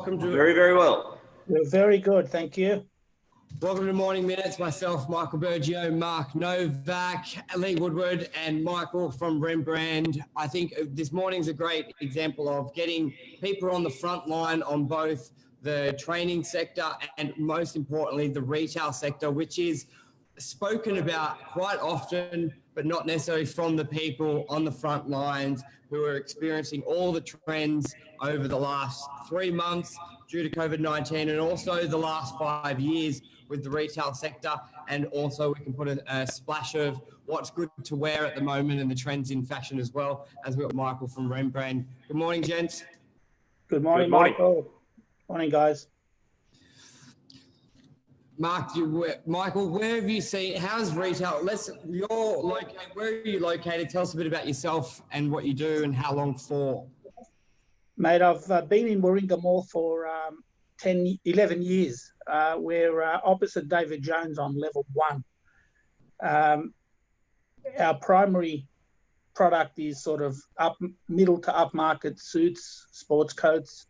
Welcome to Very, very well. We're very good, thank you. Welcome to Morning Minutes. Myself, Michael BURGIO, Mark Novak, Lee Woodward, and Michael from Rembrandt. I think this morning's a great example of getting people on the front line on both the training sector and, most importantly, the retail sector, which is spoken about quite often, but not necessarily from the people on the front lines who are experiencing all the trends over the last 3 months due to COVID-19 and also the last 5 years with the retail sector. And also we can put a splash of what's good to wear at the moment and the trends in fashion as well, as we've got Michael from Rembrandt. Good morning, gents. Good morning, Good morning. Michael. Morning, guys. Mark, Michael, where have you seen, how's retail, where are you located? Tell us a bit about yourself and what you do and how long for. Mate, I've been in Warringah Mall for 11 years. We're opposite David Jones on level 1. Our primary product is sort of middle to upmarket suits, sports coats.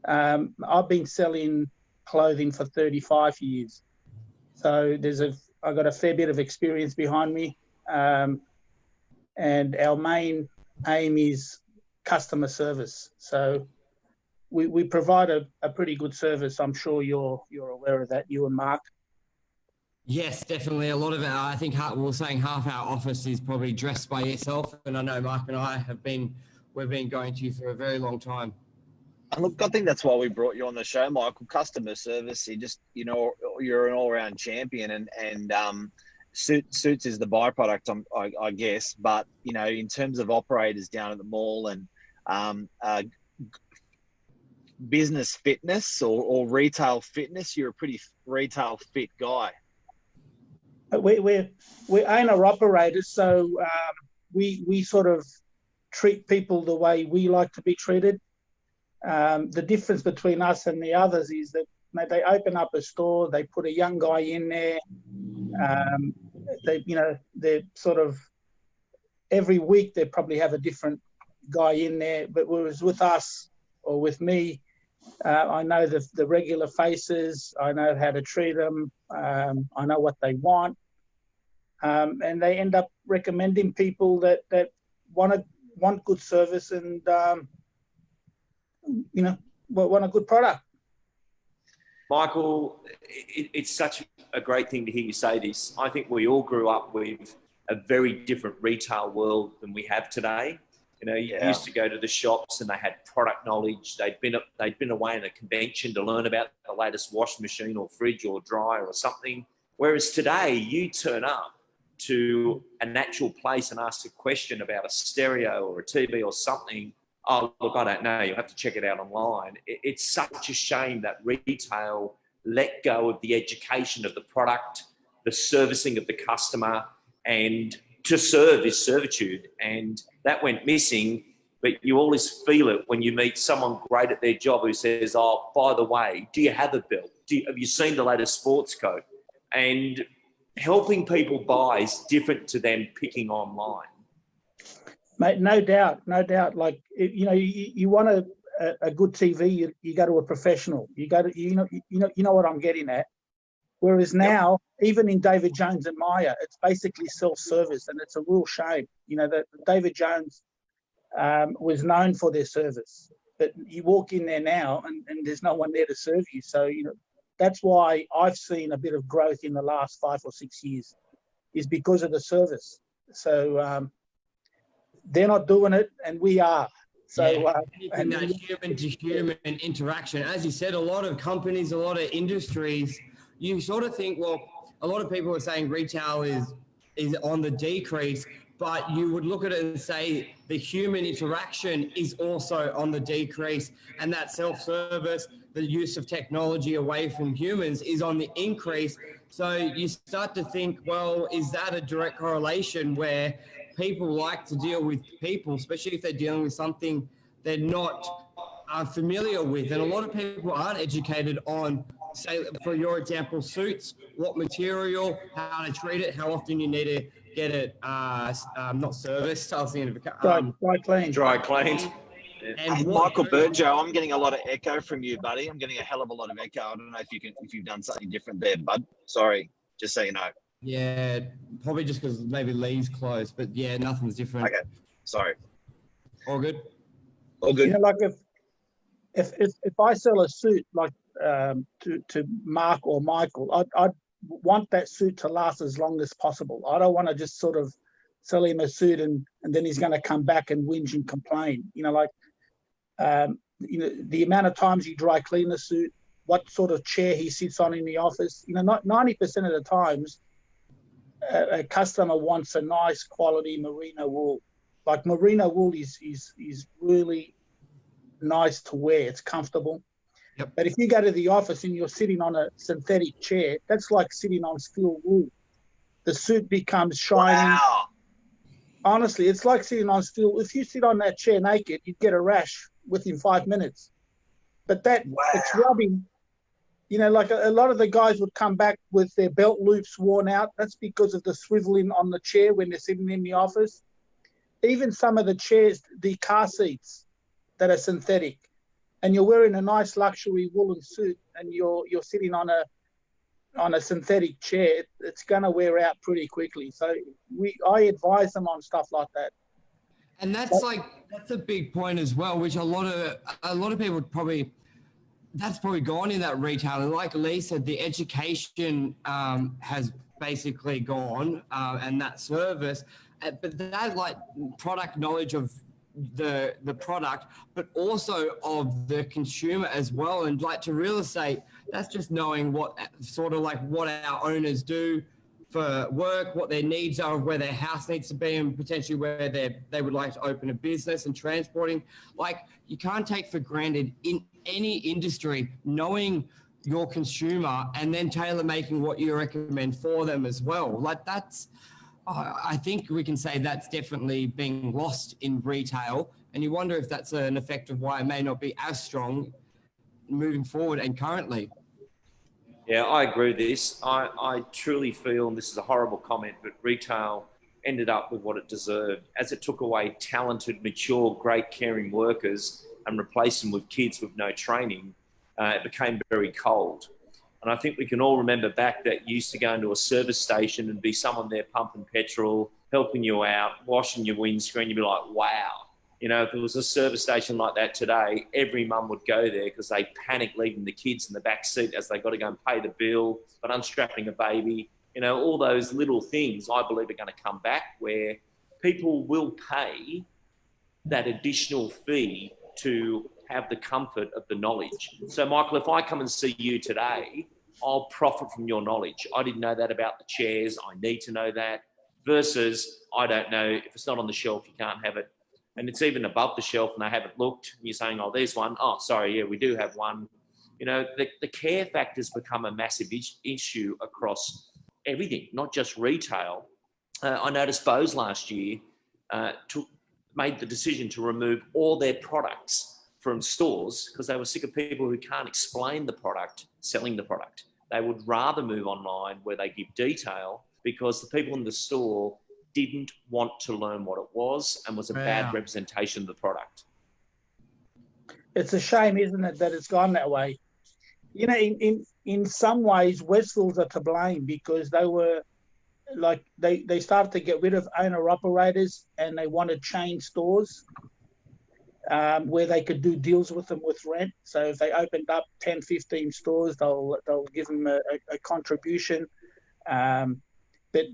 I've been selling clothing for 35 years. So I've got a fair bit of experience behind me. And our main aim is customer service. So we provide a pretty good service. I'm sure you're aware of that, you and Mark. Yes, definitely. A lot of it, I think we were saying half our office is probably dressed by yourself. And I know Mark and I we've been going to you for a very long time. And look, I think that's why we brought you on the show, Michael. Customer service, you're an all-round champion, and suits is the byproduct, I guess. But in terms of operators down at the mall and business fitness or retail fitness, you're a pretty retail fit guy. We're owner operators, so we sort of treat people the way we like to be treated. The difference between us and the others is that they open up a store, they put a young guy in there. They're sort of every week they probably have a different guy in there. But whereas with us or with me, I know the regular faces. I know how to treat them. I know what they want, and they end up recommending people that want good service and want a good product. Michael, it's such a great thing to hear you say this. I think we all grew up with a very different retail world than we have today. You used to go to the shops and they had product knowledge. They'd been away in a convention to learn about the latest washing machine or fridge or dryer or something. Whereas today, you turn up to an actual place and ask a question about a stereo or a TV or something. Oh, look, I don't know. You'll have to check it out online. It's such a shame that retail let go of the education of the product, the servicing of the customer, and to serve is servitude. And that went missing, but you always feel it when you meet someone great at their job who says, oh, by the way, do you have a belt? Have you seen the latest sports coat? And helping people buy is different to them picking online. Mate, no doubt. Like, you want a good TV, you go to a professional. You go to, you know what I'm getting at. Whereas now, even in David Jones and Myer, it's basically self-service, and it's a real shame. That David Jones was known for their service, but you walk in there now, and there's no one there to serve you. So that's why I've seen a bit of growth in the last 5 or 6 years, is because of the service. So they're not doing it, and we are. So and that human to human interaction, as you said, a lot of companies, a lot of industries, you sort of think, well, a lot of people are saying retail is on the decrease, but you would look at it and say the human interaction is also on the decrease, and that self-service, the use of technology away from humans is on the increase. So you start to think, well, is that a direct correlation where people like to deal with people, especially if they're dealing with something they're not familiar with? And a lot of people aren't educated on, say, for your example, suits, what material, how to treat it, how often you need to get it not serviced. I was thinking of dry cleaned. Dry cleaned. And Hey, what Michael Burgio, I'm getting a lot of echo from you, buddy. I'm getting a hell of a lot of echo. I don't know if you've done something different there, bud. Sorry, just so you know. Yeah, probably just because maybe Lee's close, but yeah, nothing's different. Okay, sorry. All good. All good. You know, like if I sell a suit like to Mark or Michael, I'd want that suit to last as long as possible. I don't want to just sort of sell him a suit and then he's going to come back and whinge and complain. You know, like you know, the amount of times you dry clean the suit, what sort of chair he sits on in the office. You know, not 90% of the times, a customer wants a nice quality merino wool. Like merino wool is really nice to wear. It's comfortable. Yep. But if you go to the office and you're sitting on a synthetic chair, that's like sitting on steel wool. The suit becomes shiny. Wow. Honestly, it's like sitting on steel. If you sit on that chair naked, you'd get a rash within 5 minutes. But it's rubbing. You know, like a lot of the guys would come back with their belt loops worn out. That's because of the swiveling on the chair when they're sitting in the office. Even some of the chairs, the car seats that are synthetic, and you're wearing a nice luxury woolen suit and you're sitting on a synthetic chair, it's going to wear out pretty quickly. So I advise them on stuff like that. And that's a big point as well, which a lot of people probably, that's probably gone in that retail. And like Lee said, the education has basically gone and that service, but that like product knowledge of the product, but also of the consumer as well. And like to real estate, that's just knowing what sort of like what our owners do for work, what their needs are, of where their house needs to be, and potentially where they would like to open a business, and transporting. Like you can't take for granted in any industry knowing your consumer and then tailor making what you recommend for them as well. Like that's, I think we can say that's definitely being lost in retail, and you wonder if that's an effect of why it may not be as strong moving forward and currently. Yeah, I agree with this. I truly feel, and this is a horrible comment, but retail ended up with what it deserved. As it took away talented, mature, great caring workers and replaced them with kids with no training, it became very cold. And I think we can all remember back that you used to go into a service station and be someone there pumping petrol, helping you out, washing your windscreen. You'd be like, wow. You know, if it was a service station like that today, every mum would go there because they panic leaving the kids in the back seat as they got to go and pay the bill, but unstrapping a baby. You know, all those little things I believe are going to come back, where people will pay that additional fee to have the comfort of the knowledge. So, Michael, if I come and see you today, I'll profit from your knowledge. I didn't know that about the chairs. I need to know that. Versus, I don't know, if it's not on the shelf, you can't have it. And it's even above the shelf and they haven't looked. And you're saying, oh, there's one. Oh, sorry, yeah, we do have one. You know, the care factor's become a massive issue across everything, not just retail. I noticed Bose last year made the decision to remove all their products from stores because they were sick of people who can't explain the product, selling the product. They would rather move online where they give detail, because the people in the store didn't want to learn what it was and was a bad representation of the product. It's a shame, isn't it, that it's gone that way? You know, in some ways, Westfields are to blame, because they were like, they started to get rid of owner-operators and they wanted chain stores where they could do deals with them with rent. So if they opened up 10, 15 stores, they'll give them a contribution. But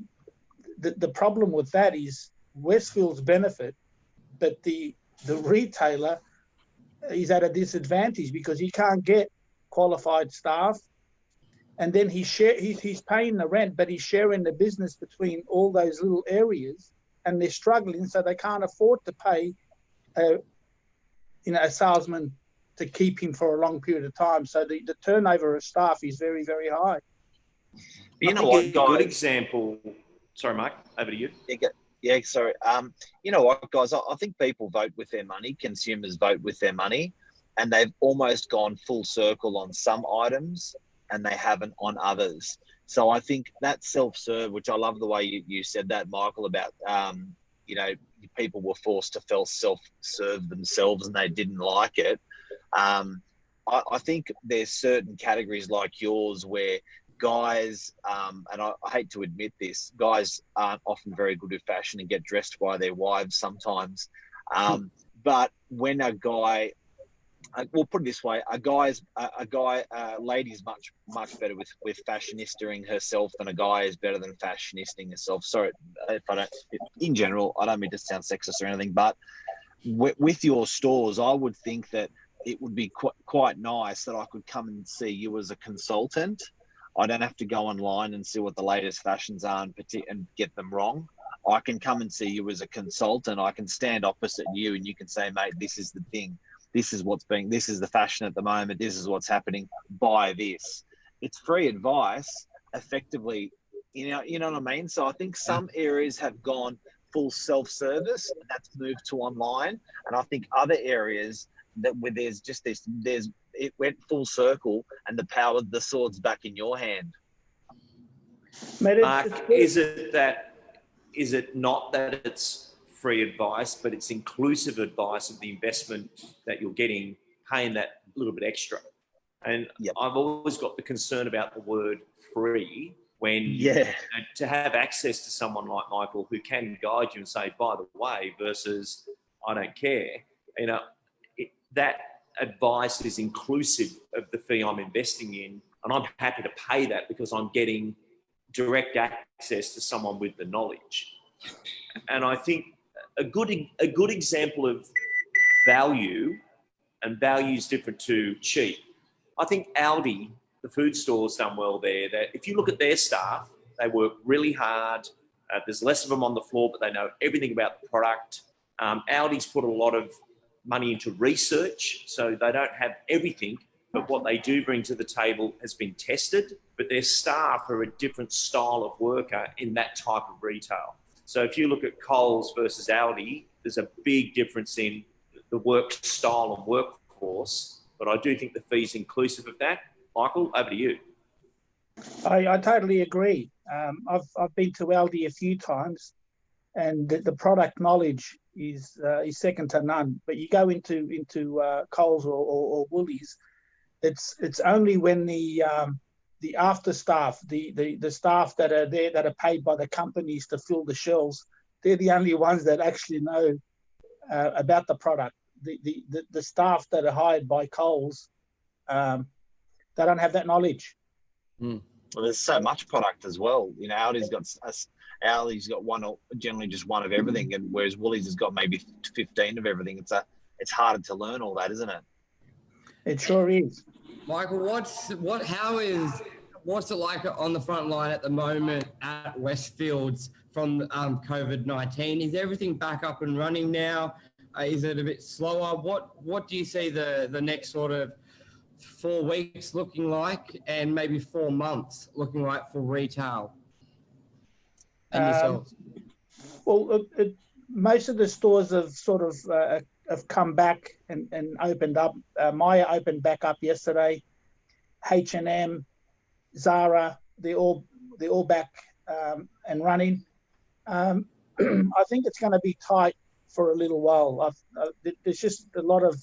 the problem with that is Westfield's benefit, but the retailer is at a disadvantage because he can't get qualified staff, and then he's paying the rent, but he's sharing the business between all those little areas, and they're struggling, so they can't afford to pay a salesman to keep him for a long period of time. So the turnover of staff is very, very high. You know what, guys? A good example. Sorry, Mike, over to you. Yeah, sorry. You know what, guys? I think people vote with their money. Consumers vote with their money, and they've almost gone full circle on some items and they haven't on others. So I think that self-serve, which I love the way you said that, Michael, about, you know, people were forced to self-serve themselves and they didn't like it. I think there's certain categories like yours where guys, and I hate to admit this, guys aren't often very good at fashion and get dressed by their wives sometimes. But when a guy, we'll put it this way, a lady's much better with fashionisting herself than a guy is better than fashionisting herself. Sorry, in general, I don't mean to sound sexist or anything, but with your stores, I would think that it would be quite nice that I could come and see you as a consultant. I don't have to go online and see what the latest fashions are and get them wrong. I can come and see you as a consultant. I can stand opposite you and you can say, mate, this is the thing. This is this is the fashion at the moment. This is what's happening. Buy this. It's free advice, effectively. You know what I mean? So I think some areas have gone full self-service and that's moved to online. And I think other areas where there's just it went full circle and the sword's back in your hand. Mate, Mark, is it not that it's free advice, but it's inclusive advice of the investment that you're getting, paying that little bit extra? And I've always got the concern about the word free when to have access to someone like Michael who can guide you and say, by the way, versus I don't care. That advice is inclusive of the fee I'm investing in, and I'm happy to pay that because I'm getting direct access to someone with the knowledge. And I think a good example of value, and value is different to cheap. I think Aldi, the food store's done well there. That if you look at their staff, they work really hard. There's less of them on the floor, but they know everything about the product. Aldi's put a lot of money into research, so they don't have everything, but what they do bring to the table has been tested, but their staff are a different style of worker in that type of retail. So if you look at Coles versus Aldi, there's a big difference in the work style and workforce, but I do think the fee's inclusive of that. Michael, over to you. I totally agree. I've been to Aldi a few times, and the product knowledge is second to none. But you go into Coles or Woolies, it's only when the after staff, the staff that are there that are paid by the companies to fill the shelves, they're the only ones that actually know about the product. The staff that are hired by Coles, they don't have that knowledge. Well, there's so much product as well. Aldi's got generally just one of everything, and whereas Woolies has got maybe 15 of everything. It's harder to learn all that, isn't it? It sure is. Michael, what's it like on the front line at the moment at Westfields from COVID-19? Is everything back up and running now? Is it a bit slower? What do you see the next sort of 4 weeks looking like, and maybe 4 months looking like for retail and yourselves? Well, most of the stores have sort of have come back and opened up. Maya opened back up yesterday. H&M, Zara, they're all back and running. I think it's going to be tight for a little while. There's just a lot of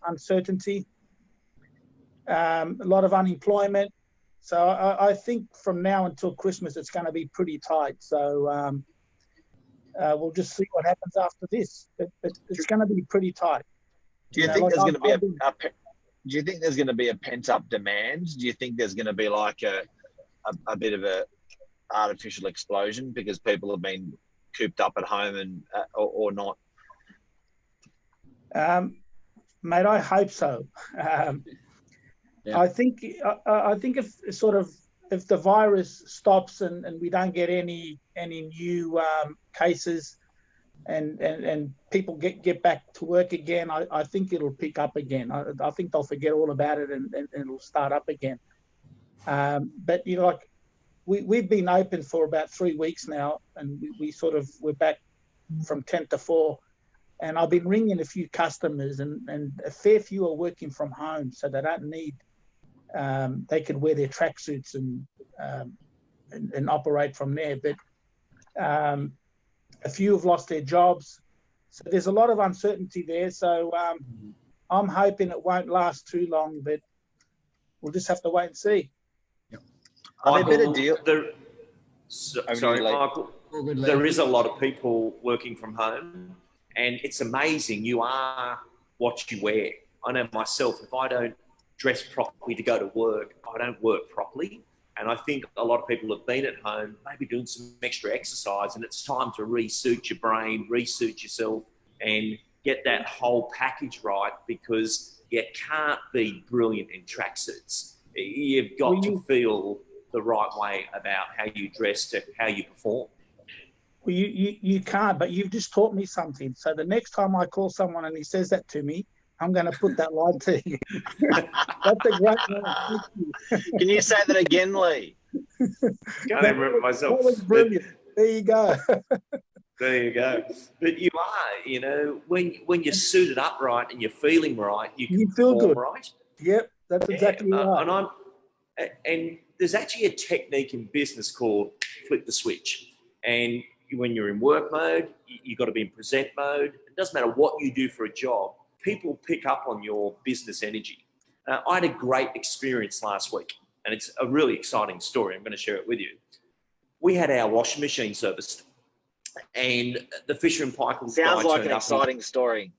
uncertainty, a lot of unemployment. So I think from now until Christmas, it's going to be pretty tight. So we'll just see what happens after this. But it's going to be pretty tight. Do you think there's going to be do you think there's going to be a pent-up demand? Do you think there's going to be like a bit of a artificial explosion because people have been cooped up at home and or not? Mate, I hope so. I think if the virus stops and we don't get any new cases and people get back to work again, I think it'll pick up again. I think they'll forget all about it and it'll start up again. But we've been open for about 3 weeks now, and we're back from 10 to 4. And I've been ringing a few customers, and a fair few are working from home, so they don't need. They can wear their tracksuits and operate from there. But A few have lost their jobs. So there's a lot of uncertainty there. So I'm hoping it won't last too long, but we'll just have to wait and see. Are there better deals? Sorry, Michael. There is a lot of people working from home, and it's amazing. You are what you wear. I know myself, if I don't dress properly to go to work, I don't work properly. And I think a lot of people have been at home, maybe doing some extra exercise, and it's time to re-suit your brain, re-suit yourself, and get that whole package right, because you can't be brilliant in tracksuits. You've got to feel the right way about how you dress to how you perform. Well, you can't, but you've just taught me something. So the next time I call someone and he says that to me, I'm going to put that line to you. That's a great line. Can you say that again, Lee? Can't remember myself. That was brilliant. There you go. There you go. But you are, you know, when you're suited up right and you're feeling right, you feel good, right? Yep, that's exactly right. And there's actually a technique in business called flip the switch. And when you're in work mode, you've got to be in present mode. It doesn't matter what you do for a job. People pick up on your business energy. I had a great experience last week, and it's a really exciting story. I'm going to share it with you. We had our washing machine serviced, and the Fisher and Paykel sounds like an exciting story.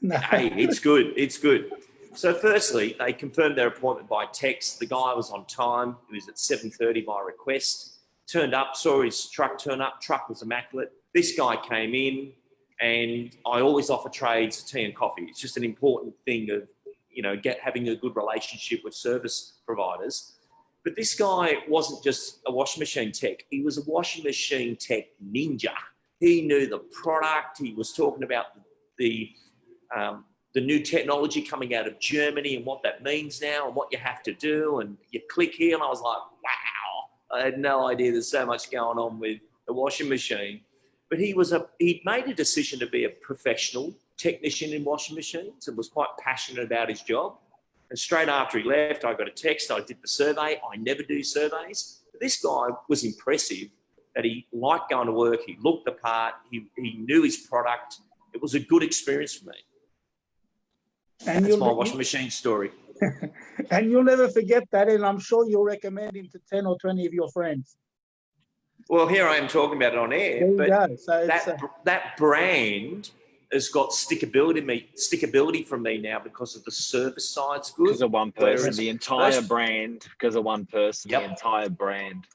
Hey, it's good. It's good. So firstly, they confirmed their appointment by text. The guy was on time. He was at 7:30 by request. Turned up, saw his truck turn up. Truck was immaculate. This guy came in, and I always offer trades tea and coffee. It's just an important thing of, you know, having a good relationship with service providers. But this guy wasn't just a washing machine tech. He was a washing machine tech ninja. He knew the product. He was talking about the new technology coming out of Germany and what that means now and what you have to do. And you click here, and I was like, wow, I had no idea there's so much going on with the washing machine. But he'd made a decision to be a professional technician in washing machines and was quite passionate about his job. And straight after he left, I got a text. I did the survey. I never do surveys. But this guy was impressive that he liked going to work. He looked the part. He knew his product. It was a good experience for me. And that's my washing machine story. And you'll never forget that. And I'm sure you'll recommend him to 10 or 20 of your friends. Well, here I am talking about it on air, but so that brand has got stickability from me now because of the service side's good. Because of one person, the entire brand, because of one person, the entire brand.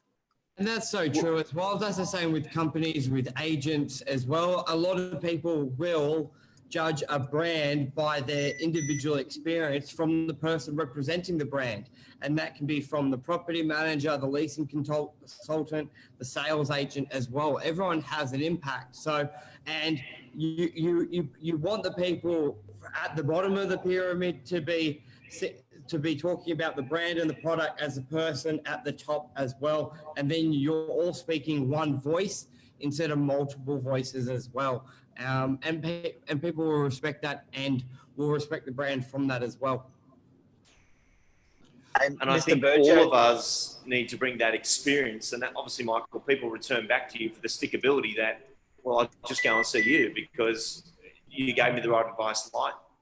And that's so true as well. That's the same with companies, with agents as well. A lot of people will judge a brand by their individual experience from the person representing the brand. And that can be from the property manager, the leasing consultant, the sales agent as well. Everyone has an impact. So, and you want the people at the bottom of the pyramid to be talking about the brand and the product as a person at the top as well. And then you're all speaking one voice instead of multiple voices as well. And people will respect that and will respect the brand from that as well. And I think all of us need to bring that experience. And that obviously, Michael, people return back to you for the stickability that, well, I'll just go and see you because you gave me the right advice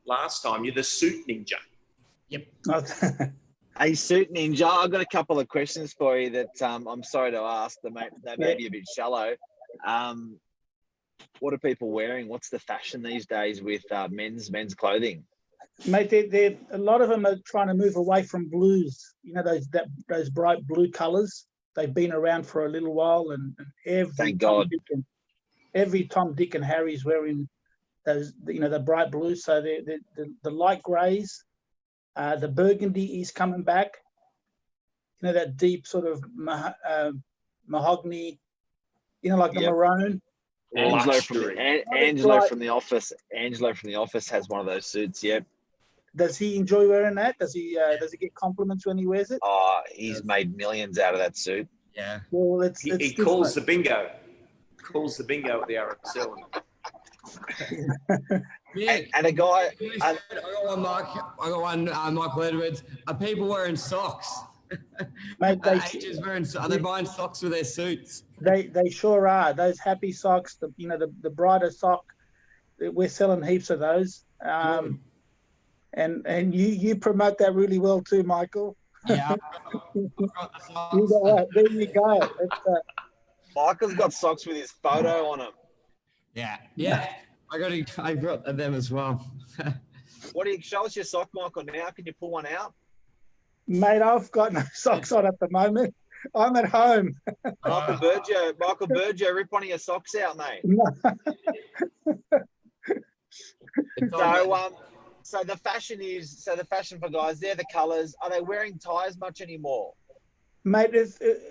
last time. You're the suit ninja. Yep. Hey, suit ninja, I've got a couple of questions for you that I'm sorry to ask. They may be a bit shallow. What are people wearing? What's the fashion these days with men's clothing? Mate, a lot of them are trying to move away from blues. You know, those bright blue colours. They've been around for a little while, and thank God. Every Tom, Dick, and Harry's wearing those. You know, the bright blues. So the light greys, the burgundy is coming back. You know, that deep sort of mahogany. You know, like the maroon. Angelo from the office has one of those suits. Yep. Does he enjoy wearing that? Does he get compliments when he wears it? Oh, he's made millions out of that suit. Yeah. Well, he calls the bingo. Calls the bingo at the RSL. Yeah. And a guy. I got one, Michael Edwards. Are people wearing socks? Mate, Are they buying socks with their suits? They sure are. Those happy socks, the brighter sock. We're selling heaps of those. And you promote that really well too, Michael. Yeah. You got that. There you go. Michael's got socks with his photo on them. Yeah. I got them as well. What do you show us your sock, Michael? Now, can you pull one out? Mate, I've got no socks on at the moment. I'm at home. Michael Burgio, rip one of your socks out, mate. So the fashion for guys, they're the colours. Are they wearing ties much anymore? Mate,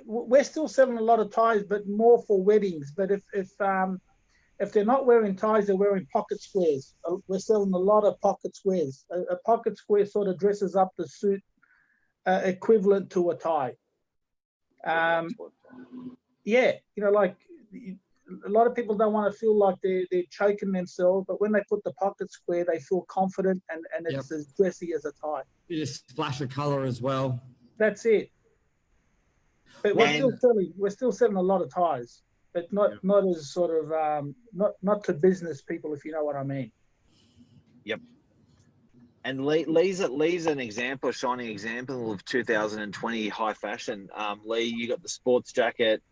we're still selling a lot of ties, but more for weddings. But if they're not wearing ties, they're wearing pocket squares. We're selling a lot of pocket squares. A pocket square sort of dresses up the suit equivalent to a tie. Yeah, like a lot of people don't want to feel like they're choking themselves, but when they put the pocket square, they feel confident and it's as dressy as a tie. You just splash of colour as well. That's it. But we're still selling a lot of ties, but not as sort of not to business people, if you know what I mean. Yep. And Lee's an example, a shining example of 2020 high fashion. Lee, you got the sports jacket.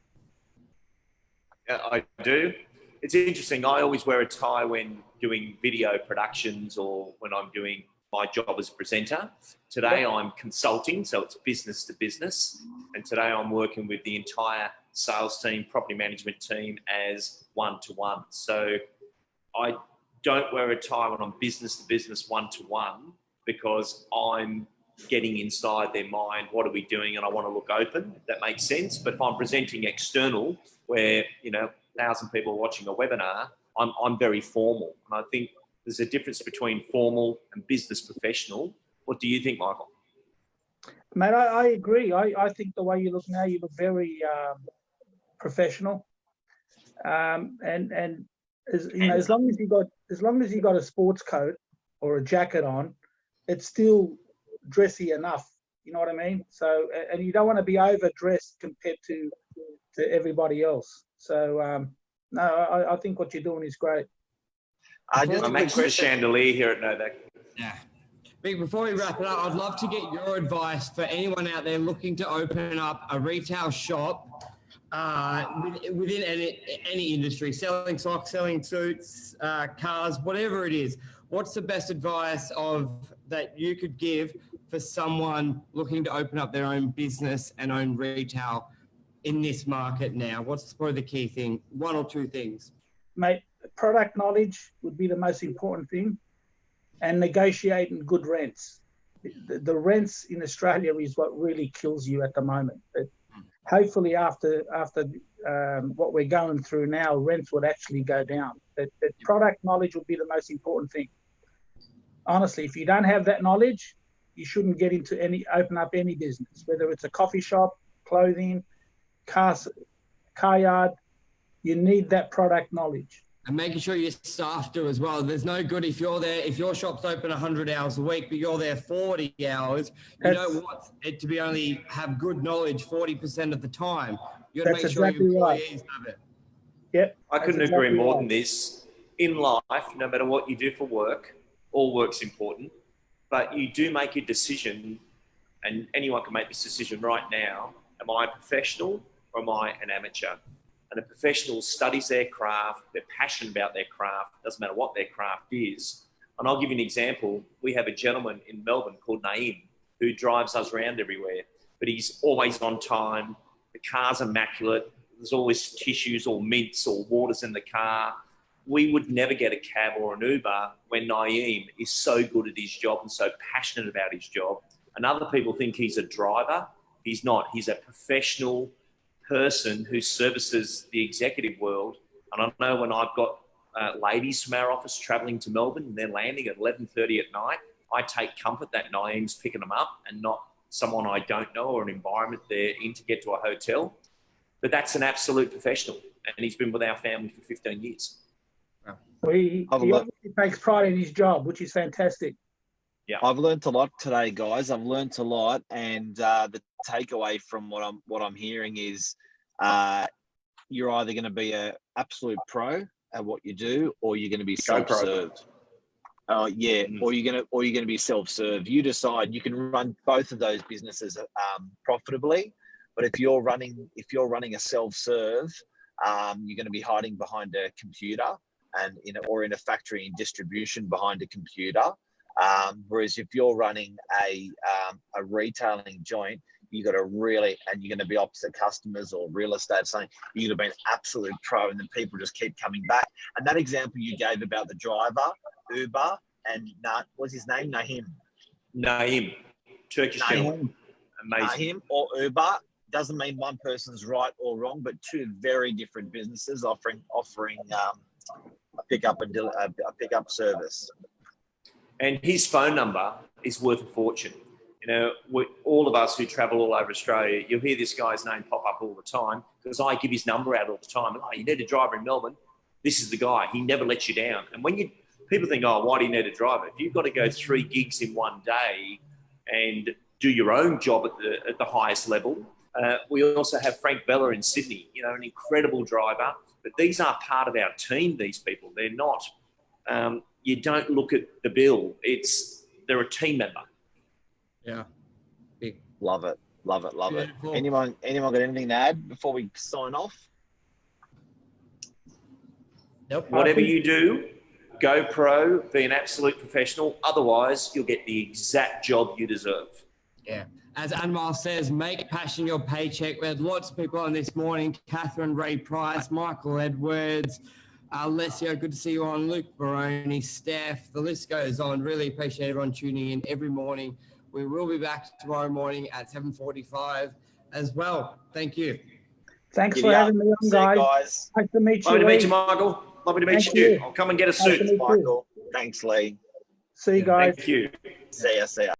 Yeah, I do. It's interesting. I always wear a tie when doing video productions or when I'm doing my job as a presenter. Today I'm consulting, so it's business to business. And today I'm working with the entire sales team, property management team as one-to-one. So I don't wear a tie when I'm business to business one-to-one because I'm getting inside their mind, what are we doing? And I want to look open, if that makes sense. But if I'm presenting external where, 1,000 people are watching a webinar, I'm very formal. And I think there's a difference between formal and business professional. What do you think, Michael? Mate, I agree. I think the way you look now, you look very professional. And as long as you got a sports coat or a jacket on, it's still dressy enough. You know what I mean? So, and you don't want to be overdressed compared to everybody else. So, no, I think what you're doing is great. I'm matching the chandelier here at Novak. Yeah. Before we wrap it up, I'd love to get your advice for anyone out there looking to open up a retail shop within any industry, selling socks, selling suits, cars, whatever it is. What's the best advice that you could give for someone looking to open up their own business and own retail in this market now? What's probably the key thing? One or two things? Mate, product knowledge would be the most important thing, and negotiating good rents. The rents in Australia is what really kills you at the moment. But hopefully after what we're going through now, rents would actually go down. But product knowledge would be the most important thing. Honestly, if you don't have that knowledge, you shouldn't open up any business, whether it's a coffee shop, clothing, car yard. You need that product knowledge. And making sure your staff do as well. There's no good if your shop's open 100 hours a week, but you're there 40 hours. You don't want it to be only have good knowledge 40% of the time. You got to make sure your employees have it. Yep. I couldn't agree more than this. In life, no matter what you do for work, all work's important, but you do make a decision, and anyone can make this decision right now. Am I a professional or am I an amateur? And a professional studies their craft, they're passionate about their craft, doesn't matter what their craft is. And I'll give you an example. We have a gentleman in Melbourne called Naeem who drives us around everywhere, but he's always on time. The car's immaculate. There's always tissues or mints or waters in the car. We would never get a cab or an Uber when Naeem is so good at his job and so passionate about his job. And other people think he's a driver. He's not. He's a professional person who services the executive world. And I know when I've got ladies from our office travelling to Melbourne and they're landing at 11:30 at night, I take comfort that Naeem's picking them up and not someone I don't know or an environment they're in to get to a hotel. But that's an absolute professional, and he's been with our family for 15 years. He obviously takes pride in his job, which is fantastic. Yeah, I've learnt a lot today, guys. I've learnt a lot, and the takeaway from what I'm hearing is, you're either going to be a absolute pro at what you do, or you're going to be self-served. Or you're going to be self-served. You decide. You can run both of those businesses profitably, but if you're running a self-serve, you're going to be hiding behind a computer and in a factory in distribution behind a computer. Whereas if you're running a retailing joint, you're going to be opposite customers or real estate, something, you're going to be an absolute pro, and then people just keep coming back. And that example you gave about the driver, Uber, and what's his name? Naim. Turkish gentleman. Amazing. Naim or Uber doesn't mean one person's right or wrong, but two very different businesses offering a pickup service. And his phone number is worth a fortune. All of us who travel all over Australia, you'll hear this guy's name pop up all the time because I give his number out all the time. Oh, you need a driver in Melbourne. This is the guy. He never lets you down. And when people think, oh, why do you need a driver? If you've got to go 3 gigs in one day and do your own job at the highest level, we also have Frank Bella in Sydney, an incredible driver. But these are part of our team, these people. They're not. You don't look at the bill. They're a team member. Yeah. Big. Love it. Beautiful. Anyone got anything to add before we sign off? Nope. Whatever you do, go pro, be an absolute professional. Otherwise, you'll get the exact job you deserve. Yeah. As Anmar says, make passion your paycheck. We had lots of people on this morning. Catherine Ray Price, Michael Edwards, Alessio, good to see you on. Luke Baroni, Steph, the list goes on. Really appreciate everyone tuning in every morning. We will be back tomorrow morning at 7:45 as well. Thank you. Thanks for having me on, guys. Nice to meet you. Lovely to meet you, Michael. Lovely to meet you. I'll come and get a suit. Michael. Thanks, Lee. See you guys. Thank you. See ya.